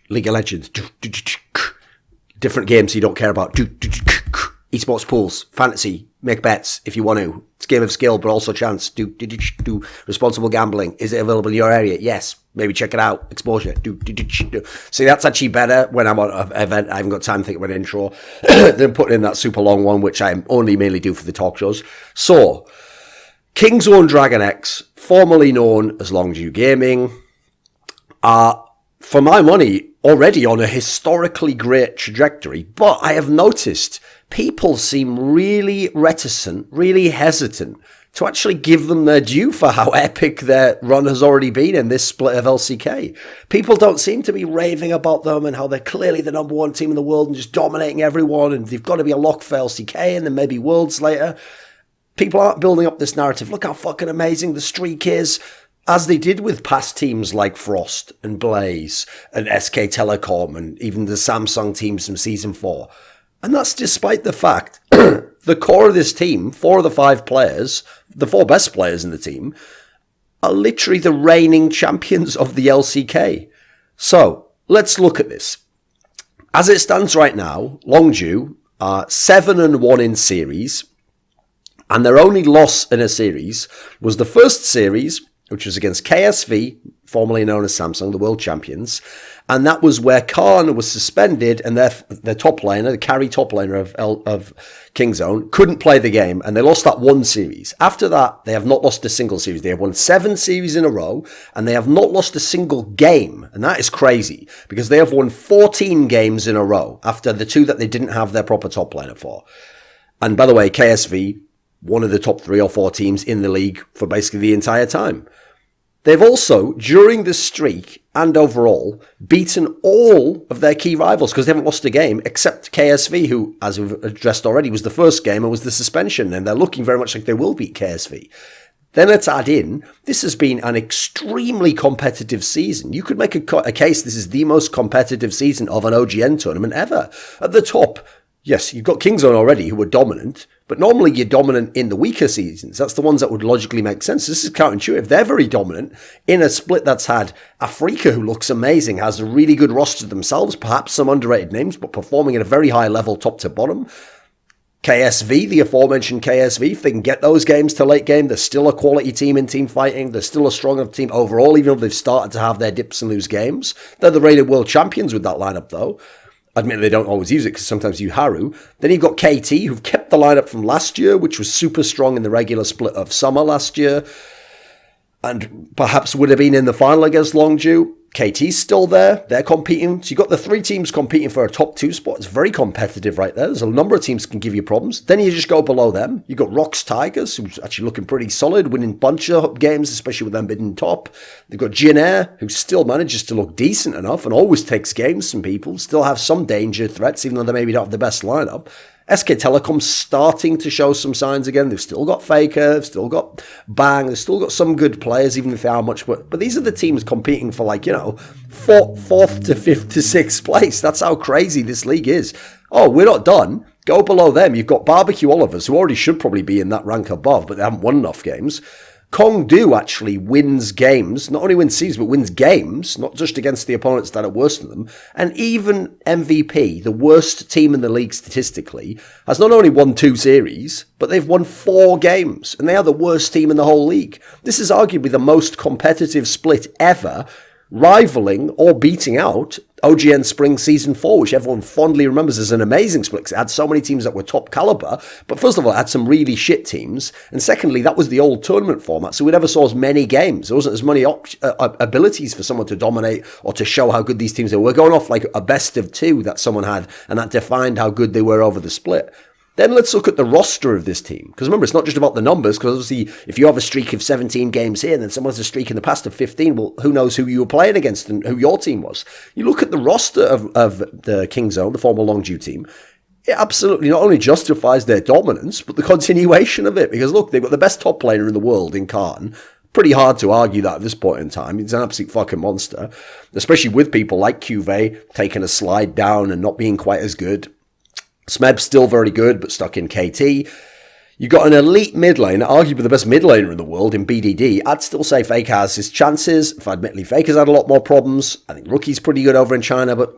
League of Legends. Different games you don't care about. Esports pools, fantasy, make bets if you want to. It's a game of skill, but also chance. Responsible gambling. Is it available in your area? Yes. Maybe check it out. Exposure. See, that's actually better when I'm on an event. I haven't got time to think of an intro. Than putting in that super long one, which I only mainly do for the talk shows. So, Kingzone DragonX, formerly known as Longview Gaming, are, for my money, already on a historically great trajectory. But I have noticed people seem really reticent, really hesitant to actually give them their due for how epic their run has already been in this split of LCK. People don't seem to be raving about them and how they're clearly the number one team in the world and just dominating everyone and they've got to be a lock for LCK and then maybe Worlds later. People aren't building up this narrative. Look how fucking amazing the streak is, as they did with past teams like Frost and Blaze and SK Telecom and even the Samsung teams from Season 4. And that's despite the fact the core of this team, 4 of the 5 players, the 4 best players in the team, are literally the reigning champions of the LCK. So, let's look at this. As it stands right now, Longview are 7-1 in series, and their only loss in a series was the first series, which was against KSV, formerly known as Samsung, the world champions. And that was where Khan was suspended and their top laner, the carry top laner of Kingzone, couldn't play the game. And they lost that one series. After that, they have not lost a single series. They have won 7 series in a row and they have not lost a single game. And that is crazy because they have won 14 games in a row after the 2 that they didn't have their proper top laner for. And by the way, KSV, one of the top 3 or 4 teams in the league for basically the entire time. They've also, during this streak and overall, beaten all of their key rivals because they haven't lost a game except KSV, who, as we've addressed already, was the first game and was the suspension, and they're looking very much like they will beat KSV. Then let's add in, this has been an extremely competitive season. You could make a case this is the most competitive season of an OGN tournament ever. At the top, yes, you've got Kingzone already, who were dominant, but normally you're dominant in the weaker seasons. That's the ones that would logically make sense. This is counterintuitive. They're very dominant in a split that's had Afrika, who looks amazing, has a really good roster themselves, perhaps some underrated names, but performing at a very high level top to bottom. KSV, the aforementioned KSV, if they can get those games to late game, they're still a quality team in team fighting. They're still a strong enough team overall, even though they've started to have their dips and lose games. They're the rated world champions with that lineup, though. Admittedly, they don't always use it because sometimes you Haru. Then you've got KT, who've kept the lineup from last year, which was super strong in the regular split of summer last year, and perhaps would have been in the final against Longview. KT's still there. They're competing. So you've got the 3 teams competing for a top 2 spot. It's very competitive right there. There's a number of teams that can give you problems. Then you just go below them. You've got Rocks Tigers, who's actually looking pretty solid, winning a bunch of games, especially with them bidding top. They've got Jin Air, who still manages to look decent enough and always takes games from people, still have some danger threats, even though they maybe don't have the best lineup. SK Telecom's starting to show some signs again. They've still got Faker, they've still got Bang, they've still got some good players, even if they are much. But these are the teams competing for, like, you know, 4th to 5th to 6th place. That's how crazy this league is. Oh, we're not done. Go below them. You've got Barbecue Olivers, who already should probably be in that rank above, but they haven't won enough games. Kongdu actually wins games, not only wins seasons, but wins games, not just against the opponents that are worse than them. And even MVP, the worst team in the league statistically, has not only won 2 series, but they've won 4 games, and they are the worst team in the whole league. This is arguably the most competitive split ever, rivaling or beating out OGN Spring Season 4, which everyone fondly remembers as an amazing split because it had so many teams that were top caliber. But first of all, it had some really shit teams. And secondly, that was the old tournament format, so we never saw as many games. There wasn't as many abilities for someone to dominate or to show how good these teams are. We're going off like a best of 2 that someone had, and that defined how good they were over the split. Then let's look at the roster of this team. Because remember, it's not just about the numbers, because obviously if you have a streak of 17 games here and then someone has a streak in the past of 15, well, who knows who you were playing against and who your team was. You look at the roster of the Kingzone, the former Longview team, it absolutely not only justifies their dominance, but the continuation of it. Because look, they've got the best top laner in the world in Khan. Pretty hard to argue that at this point in time. He's an absolute fucking monster. Especially with people like Cuvée taking a slide down and not being quite as good. Smeb's still very good, but stuck in KT. You got an elite mid lane, arguably the best mid laner in the world in BDD. I'd still say Fake has his chances. If admittedly, Fake has had a lot more problems. I think Rookie's pretty good over in China, but,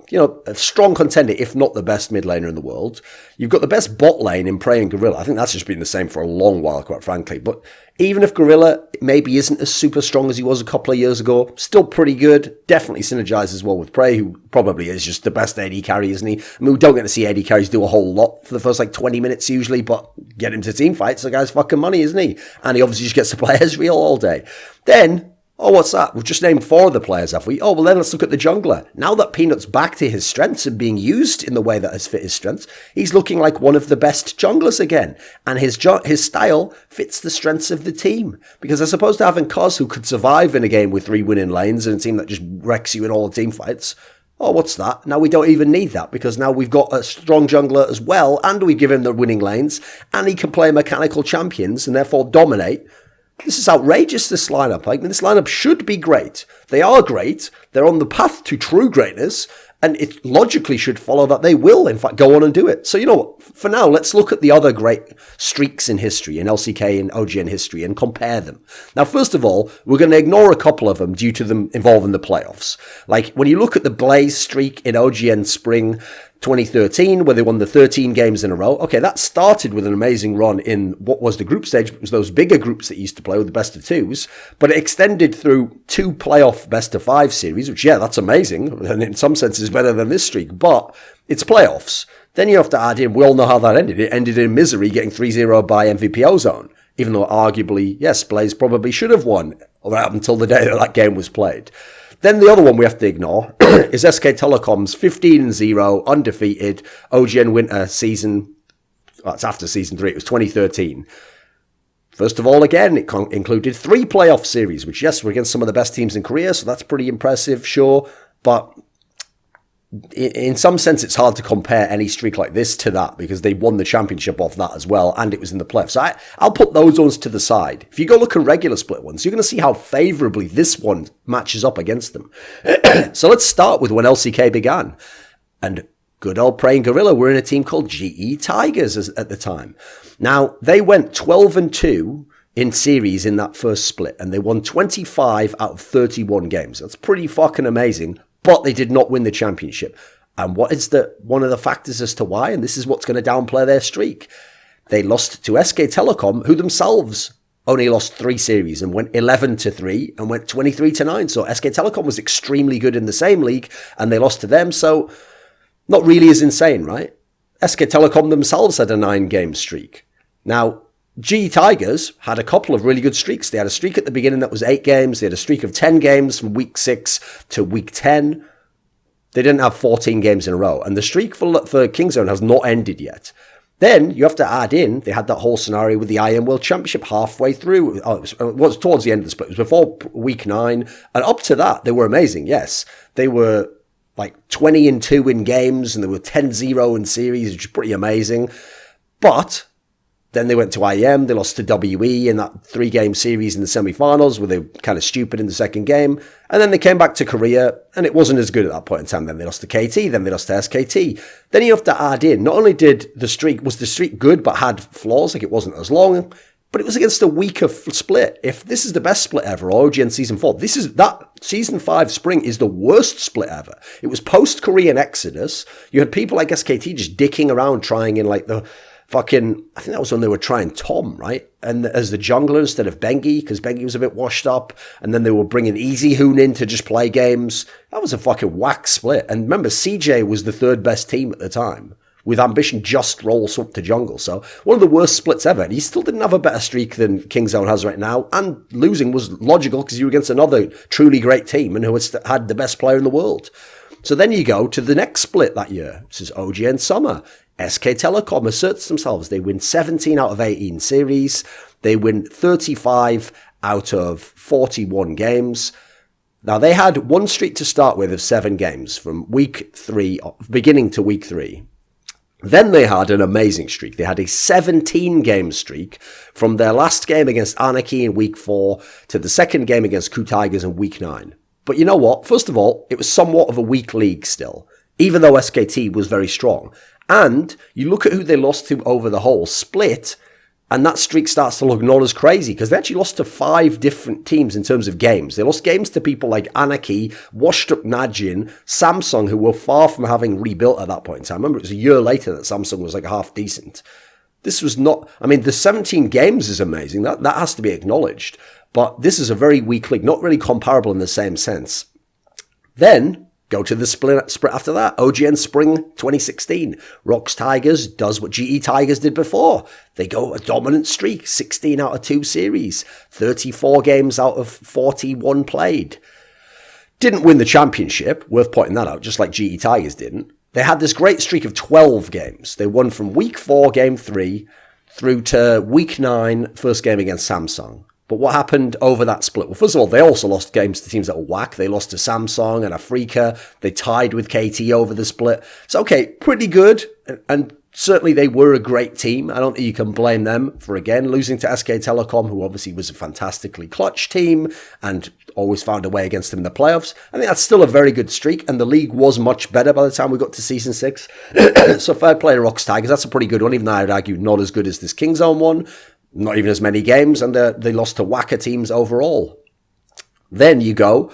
a strong contender, if not the best mid laner in the world. You've got the best bot lane in Prey and Gorilla. I think that's just been the same for a long while, quite frankly. But even if Gorilla maybe isn't as super strong as he was a couple of years ago, still pretty good. Definitely synergizes well with Prey, who probably is just the best AD carry, isn't he? I mean, we don't get to see AD carries do a whole lot for the first 20 minutes usually, but get him to team fights, the guy's fucking money, isn't he? And he obviously just gets to play Ezreal all day. Then, what's that? We've just named 4 of the players, have we? Well then let's look at the jungler. Now that Peanut's back to his strengths and being used in the way that has fit his strengths, he's looking like one of the best junglers again. And his style fits the strengths of the team. Because as opposed to having Cos, who could survive in a game with 3 winning lanes and a team that just wrecks you in all the team fights, what's that? Now we don't even need that, because now we've got a strong jungler as well, and we give him the winning lanes, and he can play mechanical champions and therefore dominate. This is outrageous, this lineup. This lineup should be great. They are great. They're on the path to true greatness, and it logically should follow that they will, in fact, go on and do it. So, what? For now, let's look at the other great streaks in history, in LCK and OGN history, and compare them. Now, first of all, we're going to ignore a couple of them due to them involving the playoffs. Like, when you look at the Blaze streak in OGN Spring 2013, where they won the 13 games in a row. Okay, that started with an amazing run in what was the group stage. It was those bigger groups that used to play with the best of 2s, but it extended through 2 playoff best of 5 series, which, that's amazing, and in some senses better than this streak, but it's playoffs. Then you have to add in, we all know how that ended. It ended in misery, getting 3-0 by MVP Ozone, even though arguably, yes, Blaze probably should have won right up until the day that game was played. Then the other one we have to ignore is SK Telecom's 15-0, undefeated, OGN Winter season. It's after season 3, it was 2013. First of all, again, it included 3 playoff series, which, yes, were against some of the best teams in Korea, so that's pretty impressive, sure. But in some sense, it's hard to compare any streak like this to that, because they won the championship off that as well, and it was in the playoffs. So I'll put those ones to the side. If you go look at regular split ones, you're going to see how favourably this one matches up against them. So let's start with when LCK began. And good old Praying Gorilla were in a team called GE Tigers at the time. Now, they went 12-2 in series in that first split, and they won 25 out of 31 games. That's pretty fucking amazing. But they did not win the championship. And what is one of the factors as to why? And this is what's going to downplay their streak. They lost to SK Telecom, who themselves only lost 3 series and went 11-3 and went 23-9. So SK Telecom was extremely good in the same league, and they lost to them. So not really as insane, right? SK Telecom themselves had a 9-game streak. Now, G Tigers had a couple of really good streaks. They had a streak at the beginning that was 8 games. They had a streak of 10 games from week 6 to week 10. They didn't have 14 games in a row. And the streak for Kingzone has not ended yet. Then you have to add in, they had that whole scenario with the IM World Championship halfway through. It was towards the end of the split. It was before week 9. And up to that, they were amazing, yes. They were 20-2 in games, and they were 10-0 in series, which is pretty amazing. But then they went to IEM, they lost to WE in that 3-game series in the semi-finals, where they were kind of stupid in the second game. And then they came back to Korea, and it wasn't as good at that point in time. Then they lost to KT, then they lost to SKT. Then you have to add in, not only was the streak good, but had flaws, like it wasn't as long, but it was against a weaker split. If this is the best split ever, or OGN Season 4, that Season 5 Spring is the worst split ever. It was post-Korean Exodus. You had people like SKT just dicking around trying in the fucking, I think that was when they were trying Tom, right? And as the jungler instead of Bengi, because Bengi was a bit washed up. And then they were bringing Easy Hoon in to just play games. That was a fucking whack split. And remember, CJ was the 3rd best team at the time, with Ambition just roll swap to jungle. So one of the worst splits ever. And he still didn't have a better streak than Kingzone has right now. And losing was logical, because you were against another truly great team and who had the best player in the world. So then you go to the next split that year. This is OGN Summer. SK Telecom asserts themselves. They win 17 out of 18 series. They win 35 out of 41 games. Now, they had one streak to start with of 7 games from week 3, beginning to week 3. Then they had an amazing streak. They had a 17-game streak from their last game against Anarchy in week 4 to the second game against Ku Tigers in week 9. But you know what? First of all, it was somewhat of a weak league still, even though SKT was very strong. And you look at who they lost to over the whole split, And that streak starts to look not as crazy because they actually lost to 5 different teams in terms of games. They lost games to people like Anarchy, Washed Up Najin, Samsung, who were far from having rebuilt at that point in time. I remember it was a year later that Samsung was like half decent. This was not, I mean, the 17 games is amazing. That has to be acknowledged. But this is a very weak league, not really comparable in the same sense. Then, go to the split after that. OGN Spring 2016. Rox Tigers does what GE Tigers did before. They go a dominant streak. 16 out of 2 series. 34 games out of 41 played. Didn't win the championship. Worth pointing that out, just like GE Tigers didn't. They had this great streak of 12 games. They won from week 4, game 3, through to week 9, first game against Samsung. But what happened over that split? Well, first of all, they also lost games to teams that were whack. They lost to Samsung and Afrika. They tied with KT over the split. So, okay, pretty good. And certainly they were a great team. I don't think you can blame them for, again, losing to SK Telecom, who obviously was a fantastically clutch team and always found a way against them in the playoffs. I think that's still a very good streak. And the league was much better by the time we got to Season 6. So fair play to Rox Tigers. That's a pretty good one, even though I'd argue not as good as this Kingzone one. Not even as many games, and they lost to whacker teams overall. Then you go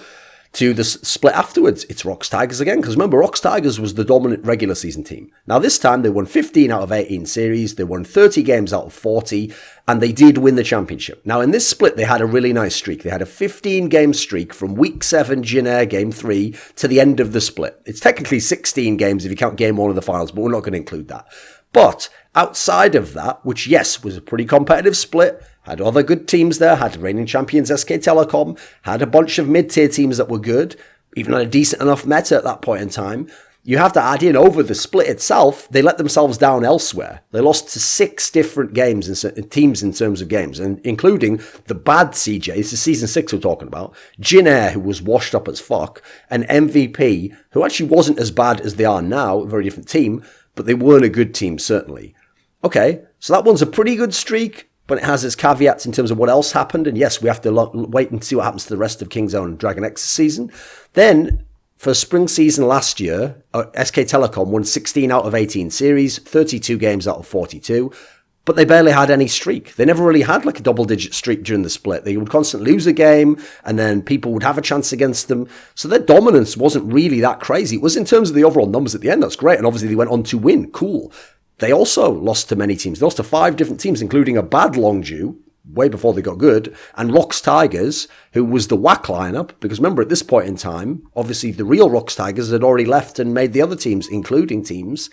to the split afterwards. It's Rox Tigers again, because remember, Rox Tigers was the dominant regular season team. Now this time they won 15 out of 18 series, they won 30 games out of 40, and they did win the championship. Now in this split they had a really nice streak. They had a 15-game streak from week 7 Jin game 3 to the end of the split. It's technically 16 games if you count game 1 of the finals, but we're not going to include that. But outside of that, which, yes, was a pretty competitive split, had other good teams there, had reigning champions SK Telecom, had a bunch of mid-tier teams that were good, even had a decent enough meta at that point in time. You have to add in over the split itself, they let themselves down elsewhere. They lost to 6 different games and teams in terms of games, and including the bad CJ, this is Season 6 we're talking about, Jin who was washed up as fuck, and MVP, who actually wasn't as bad as they are now, a very different team, but they weren't a good team, certainly. Okay, so that one's a pretty good streak, but it has its caveats in terms of what else happened. And yes, we have to wait and see what happens to the rest of Kingzone DragonX season. Then, for spring season last year, SK Telecom won 16 out of 18 series, 32 games out of 42, but they barely had any streak. They never really had like a double-digit streak during the split. They would constantly lose a game, and then people would have a chance against them. So their dominance wasn't really that crazy. It was in terms of the overall numbers at the end. That's great. And obviously they went on to win. Cool. They also lost to many teams. They lost to 5 different teams, including a bad Longju, way before they got good, and Rox Tigers, who was the whack lineup. Because remember, at this point in time, obviously the real Rox Tigers had already left and made the other teams, including teams,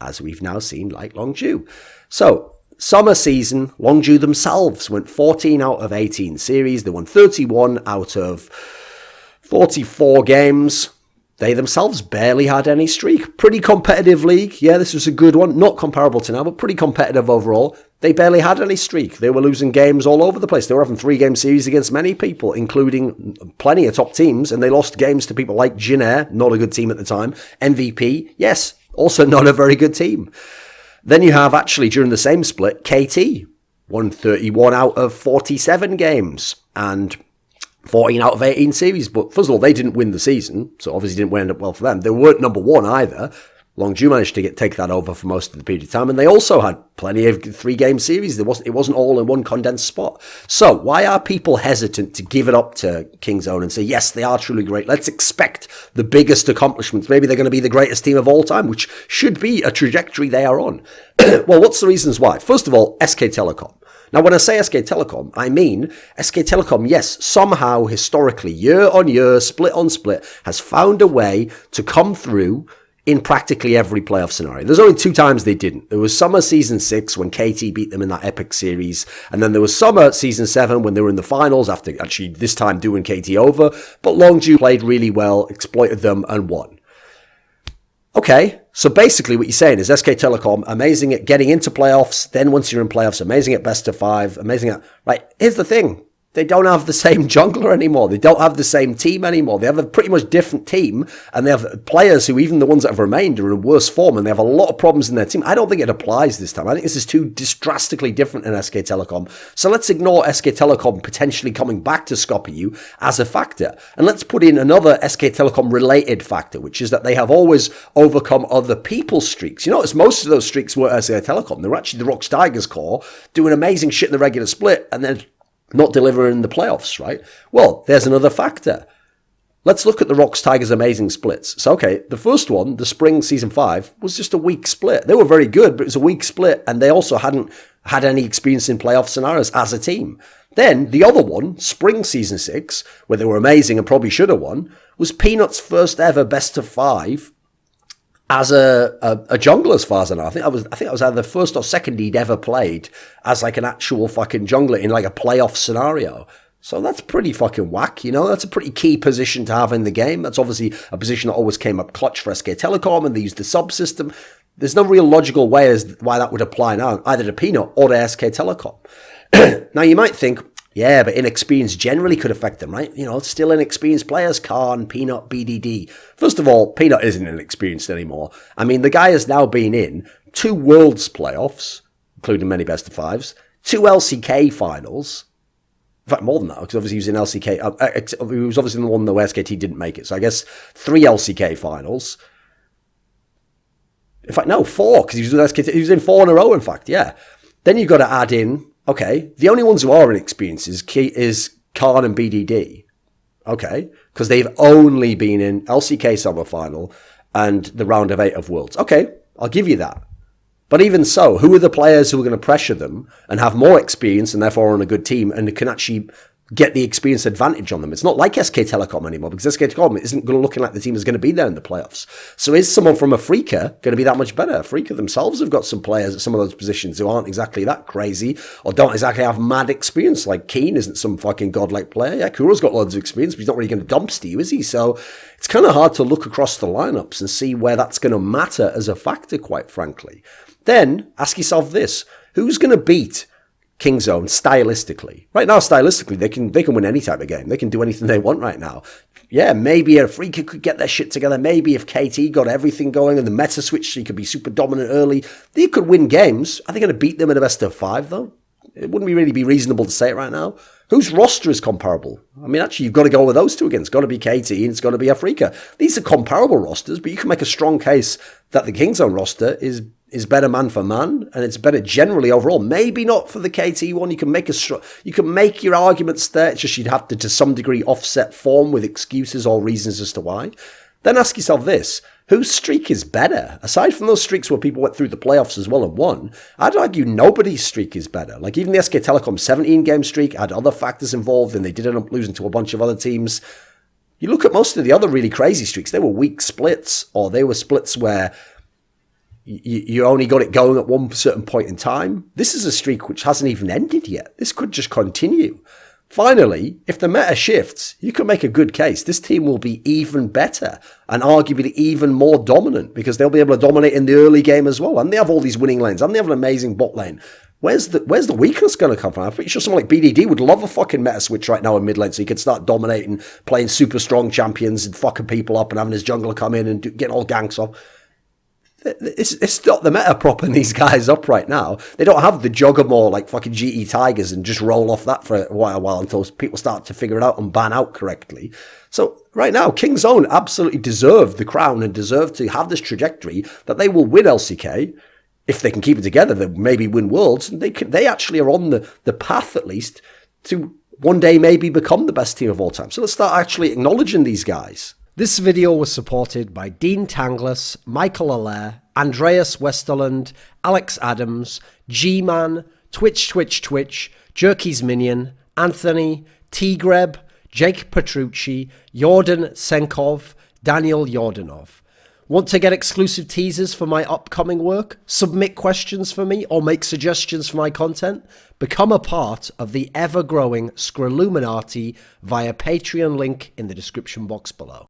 as we've now seen, like Longju. So, summer season, Longju themselves went 14 out of 18 series. They won 31 out of 44 games. They themselves barely had any streak. Pretty competitive league. Yeah, this was a good one. Not comparable to now, but pretty competitive overall. They barely had any streak. They were losing games all over the place. They were having 3-game series against many people, including plenty of top teams, and they lost games to people like Jin not a good team at the time. MVP, yes, also not a very good team. Then you have, actually, during the same split, KT won 31 out of 47 games and 14 out of 18 series. But first of all, they didn't win the season, so obviously didn't end up well for them. They weren't number 1 either. Longju managed to take that over for most of the period of time, and they also had plenty of 3-game series. It wasn't all in one condensed spot. So why are people hesitant to give it up to Kingzone and say, yes, they are truly great. Let's expect the biggest accomplishments. Maybe they're going to be the greatest team of all time, which should be a trajectory they are on. Well, what's the reasons why? First of all, SK Telecom. Now, when I say SK Telecom, I mean SK Telecom, yes, somehow, historically, year on year, split on split, has found a way to come through in practically every playoff scenario. There's only 2 times they didn't. There was summer season 6 when KT beat them in that epic series, and then there was summer season 7 when they were in the finals after actually this time doing KT over, but Longju played really well, exploited them, and won. Okay, so basically what you're saying is SK Telecom, amazing at getting into playoffs, then once you're in playoffs, amazing at best of 5, amazing at... Right, here's the thing. they don't have the same jungler anymore. They don't have the same team anymore. They have a pretty much different team, and they have players who, even the ones that have remained, are in worse form, and they have a lot of problems in their team. I don't think it applies this time. I think this is too drastically different in SK Telecom. So let's ignore SK Telecom potentially coming back to scupper you as a factor, and let's put in another SK Telecom related factor, which is that they have always overcome other people's streaks. You notice most of those streaks were SK Telecom. They were actually the Rocks Tigers core doing amazing shit in the regular split, and then not delivering in the playoffs, right? Well, there's another factor. Let's look at the Rocks Tigers' amazing splits. So, okay, the first one, the spring season 5, was just a weak split. They were very good, but it was a weak split, and they also hadn't had any experience in playoff scenarios as a team. Then, the other one, spring season 6, where they were amazing and probably should have won, was Peanut's first ever best of 5 as a jungler, as far as I know. I think that was either the first or second he'd ever played as like an actual fucking jungler in like a playoff scenario. So that's pretty fucking whack, you know? That's a pretty key position to have in the game. That's obviously a position that always came up clutch for SK Telecom, and they used the subsystem. There's no real logical way as why that would apply now, either to Peanut or to SK Telecom. Now, you might think, yeah, but inexperience generally could affect them, right? You know, still inexperienced players, Khan, Peanut, BDD. First of all, Peanut isn't inexperienced anymore. I mean, the guy has now been in 2 Worlds playoffs, including many best of 5s, 2 LCK finals. In fact, more than that, because obviously he was in LCK. He was obviously in the one where SKT didn't make it. So I guess 3 LCK finals. In fact, no, 4, because he was with SKT. He was in 4 in a row, in fact, yeah. Then you've got to add in, okay, the only ones who are inexperienced is Khan and BDD. Okay, because they've only been in LCK Summer Final and the round of 8 of Worlds. Okay, I'll give you that. But even so, who are the players who are going to pressure them and have more experience and therefore are on a good team and can actually get the experience advantage on them? It's not like SK Telecom anymore, because SK Telecom isn't looking like the team is going to be there in the playoffs. So is someone from Afrika going to be that much better? Afrika themselves have got some players at some of those positions who aren't exactly that crazy or don't exactly have mad experience. Like Keen isn't some fucking godlike player. Yeah, Kuro's got loads of experience, but he's not really going to dumpster you, is he? So it's kind of hard to look across the lineups and see where that's going to matter as a factor, quite frankly. Then ask yourself this: who's going to beat Kingzone stylistically? Right now, stylistically, they can win any type of game. They can do anything they want right now. Yeah, maybe Afrika could get their shit together. Maybe if KT got everything going and the meta switch, she could be super dominant early, they could win games. Are they going to beat them in a best of 5, though? It wouldn't really be reasonable to say it right now. Whose roster is comparable? I mean, actually, you've got to go with those two again. It's got to be KT and it's got to be Afrika. These are comparable rosters, but you can make a strong case that the Kingzone roster is better man for man, and it's better generally overall. Maybe not for the KT one. You can make your arguments there. It's just you'd have to some degree offset form with excuses or reasons as to why. Then ask yourself this: whose streak is better? Aside from those streaks where people went through the playoffs as well and won, I'd argue nobody's streak is better. Like even the SK Telecom 17-game streak had other factors involved, and they did end up losing to a bunch of other teams. You look at most of the other really crazy streaks, they were weak splits, or they were splits where you only got it going at one certain point in time. This is a streak which hasn't even ended yet. This could just continue. Finally, if the meta shifts, you can make a good case. This team will be even better and arguably even more dominant, because they'll be able to dominate in the early game as well. And they have all these winning lanes, and they have an amazing bot lane. Where's the weakness going to come from? I'm pretty sure someone like BDD would love a fucking meta switch right now in mid lane, so he could start dominating, playing super strong champions and fucking people up and having his jungler come in and getting all ganks off. It's not the meta propping these guys up right now. They don't have the Juggermore like fucking GE Tigers and just roll off that for a while until people start to figure it out and ban out correctly. So right now, Kingzone absolutely deserve the crown and deserve to have this trajectory that they will win LCK. If they can keep it together, they maybe win Worlds. And they actually are on the path, at least, to one day maybe become the best team of all time. So let's start actually acknowledging these guys. This video was supported by Dean Tanglis, Michael Allaire, Andreas Westerlund, Alex Adams, Gman, Twch, Jerky's Minion, Anthony, TGreb, Jake Petrucci, Yordan Tsenkov, Daniel Yordanov. Want to get exclusive teasers for my upcoming work? Submit questions for me or make suggestions for my content? Become a part of the ever-growing Scrilluminati via Patreon, link in the description box below.